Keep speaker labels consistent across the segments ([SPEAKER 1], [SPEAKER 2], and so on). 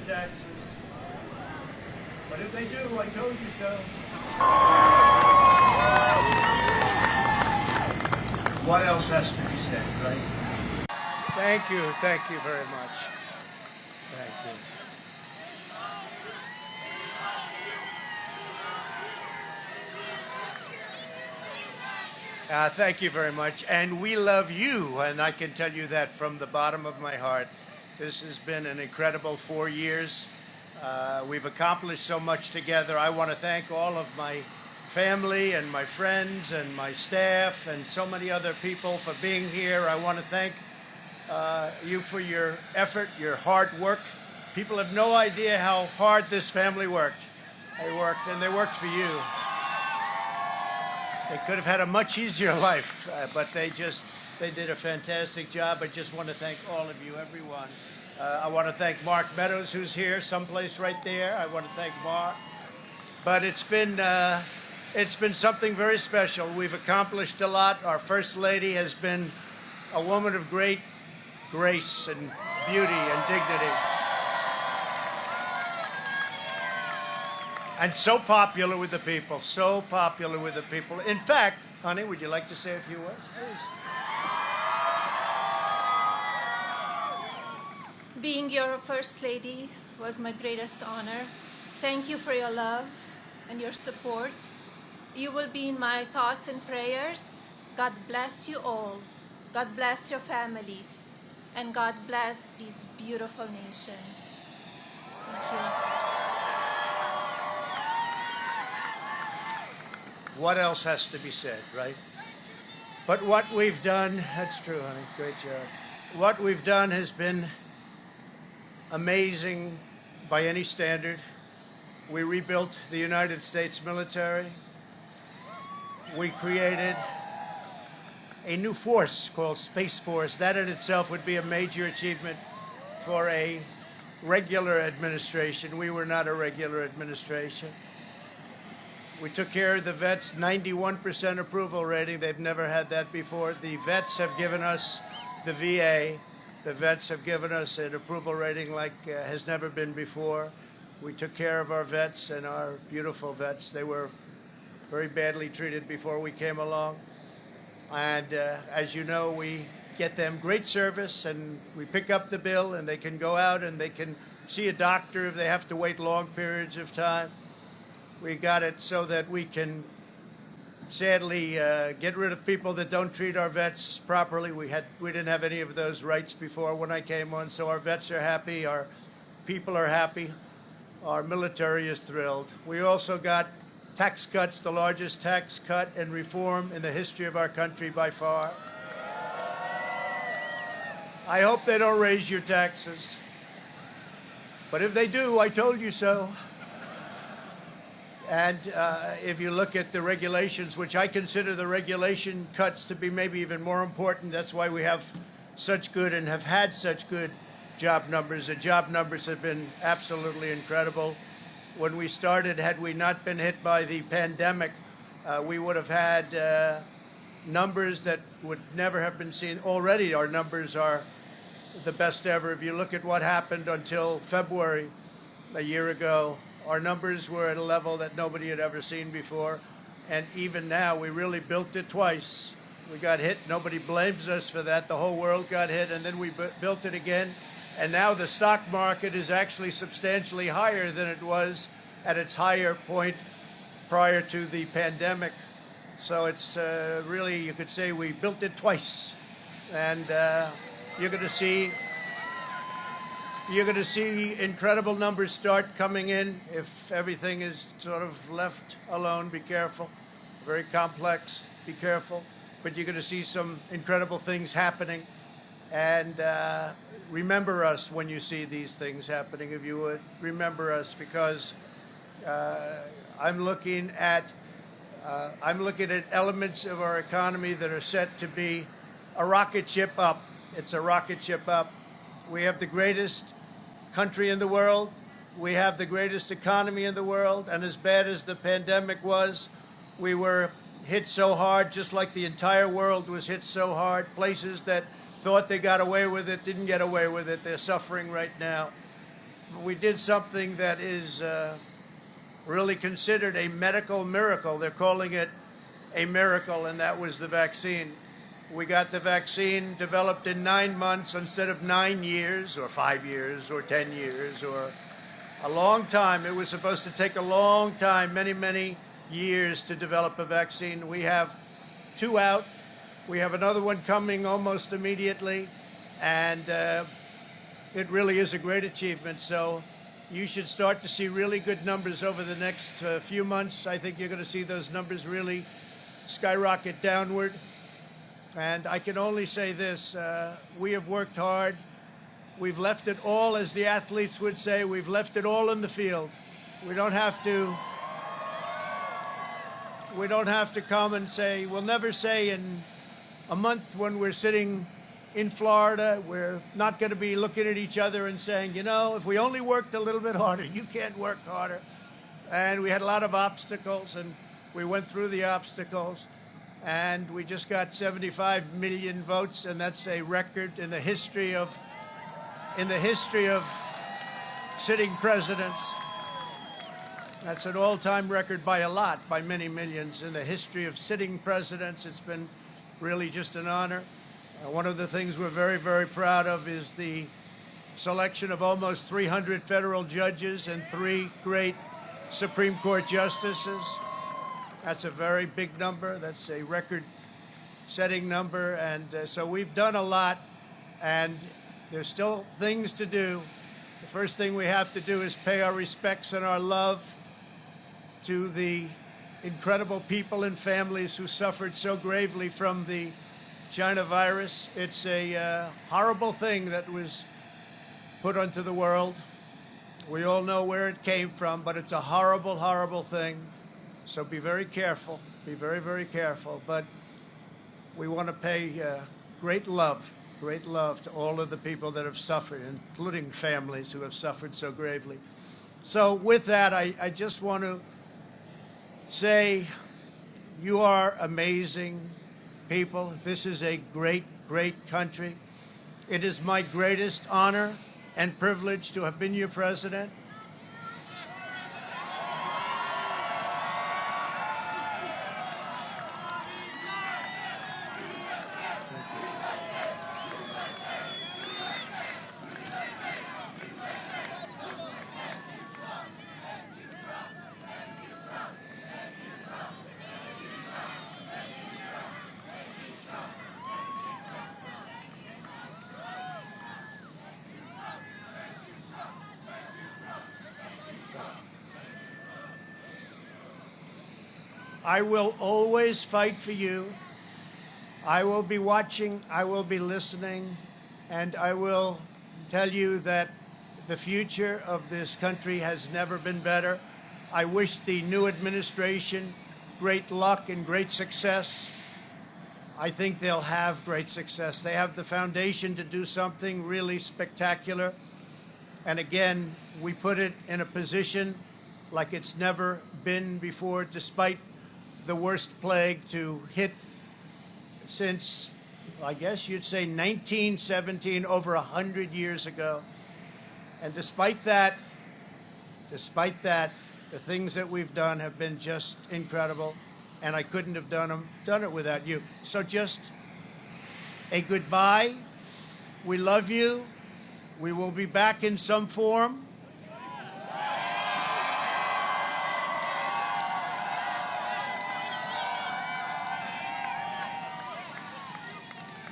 [SPEAKER 1] taxes. But if they do, I told you so. What else has to be said, right? Thank you very much. Thank you. Thank you very much. And we love you, and I can tell you that from the bottom of my heart. This has been an incredible 4 years. We've accomplished so much together. I want to thank all of my family and my friends and my staff and so many other people for being here. I want to thank you for your effort, your hard work. People have no idea how hard this family worked. They worked, and they worked for you. They could have had a much easier life, but they did a fantastic job. I just want to thank all of you, everyone. I want to thank Mark Meadows, who's here, someplace right there. I want to thank Mark. But it's been something very special. We've accomplished a lot. Our First Lady has been a woman of great grace and beauty and dignity. And so popular with the people, so popular with the people. In fact, honey, would you like to say a few words, please?
[SPEAKER 2] Being your First Lady was my greatest honor. Thank you for your love and your support. You will be in my thoughts and prayers. God bless you all. God bless your families. And God bless this beautiful nation. Thank you.
[SPEAKER 1] What else has to be said, right? But what we've done, that's true, honey, great job. What we've done has been amazing by any standard. We rebuilt the United States military. We created a new force called Space Force. That in itself would be a major achievement for a regular administration. We were not a regular administration. We took care of the vets, 91% approval rating. They've never had that before. The vets have given us, the VA, the vets have given us an approval rating like has never been before. We took care of our vets and our beautiful vets. They were very badly treated before we came along. And as you know, we get them great service, and we pick up the bill, and they can go out and they can see a doctor if they have to wait long periods of time. We got it so that we can sadly get rid of people that don't treat our vets properly. We didn't have any of those rights before when I came on, so our vets are happy, our people are happy, our military is thrilled. We also got tax cuts, the largest tax cut and reform in the history of our country by far. I hope they don't raise your taxes, but if they do, I told you so. And if you look at the regulations, which I consider the regulation cuts to be maybe even more important, that's why we have such good and have had such good job numbers. The job numbers have been absolutely incredible. When we started, had we not been hit by the pandemic, we would have had numbers that would never have been seen. Already our numbers are the best ever. If you look at what happened until February a year ago, our numbers were at a level that nobody had ever seen before. And even now, we really built it twice. We got hit. Nobody blames us for that. The whole world got hit, and then we built it again. And now the stock market is actually substantially higher than it was at its higher point prior to the pandemic. So it's really, you could say we built it twice. And you're going to see incredible numbers start coming in if everything is sort of left alone. Be careful. Very complex. Be careful. But you're going to see some incredible things happening. And remember us when you see these things happening, if you would. Remember us, because I'm looking at elements of our economy that are set to be a rocket ship up. It's a rocket ship up. We have the greatest country in the world. We have the greatest economy in the world. And as bad as the pandemic was, we were hit so hard, just like the entire world was hit so hard. Places that thought they got away with it didn't get away with it. They're suffering right now. we did something that is really considered a medical miracle. They're calling it a miracle, and that was the vaccine. We got the vaccine developed in 9 months instead of 9 years or 5 years or 10 years or a long time. It was supposed to take a long time, many, many years to develop a vaccine. We have 2 out. We have another one coming almost immediately, and it really is a great achievement. So you should start to see really good numbers over the next few months. I think you're going to see those numbers really skyrocket downward. And I can only say this, we have worked hard. We've left it all, as the athletes would say, we've left it all in the field. We don't have to come and say, we'll never say in a month when we're sitting in Florida, we're not going to be looking at each other and saying, you know, if we only worked a little bit harder, you can't work harder. And we had a lot of obstacles, and we went through the obstacles, and we just got 75 million votes, and that's a record in the history of sitting presidents. That's an all-time record by a lot, by many millions. In the history of sitting presidents, it's been really just an honor. One of the things we're very, very proud of is the selection of almost 300 federal judges and 3 great Supreme Court justices. That's a very big number. That's a record-setting number. And so we've done a lot, and there's still things to do. The first thing we have to do is pay our respects and our love to the incredible people and families who suffered so gravely from the China virus. It's a horrible thing that was put onto the world. We all know where it came from, but it's a horrible, horrible thing. So be very careful. Be very, very careful. But we want to pay great love to all of the people that have suffered, including families who have suffered so gravely. So with that, I just want to say you are amazing people. This is a great, great country. It is my greatest honor and privilege to have been your president. I will always fight for you. I will be watching, I will be listening, and I will tell you that the future of this country has never been better. I wish the new administration great luck and great success. I think they'll have great success. They have the foundation to do something really spectacular. And again, we put it in a position like it's never been before, despite the worst plague to hit since, I guess you'd say, 1917, over 100 years ago. And despite that, the things that we've done have been just incredible, and I couldn't have done it without you. So just a goodbye. We love you. We will be back in some form.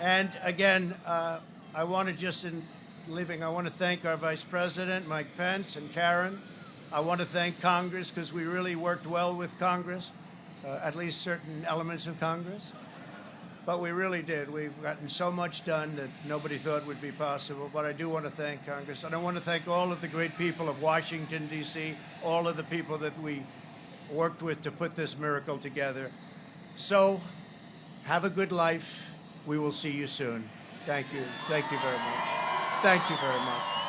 [SPEAKER 1] And again, I want to just, in leaving, I want to thank our Vice President, Mike Pence, and Karen. I want to thank Congress, because we really worked well with Congress, at least certain elements of Congress. But we really did. We've gotten so much done that nobody thought would be possible. But I do want to thank Congress. And I want to thank all of the great people of Washington, D.C., all of the people that we worked with to put this miracle together. So have a good life. We will see you soon. Thank you. Thank you very much. Thank you very much.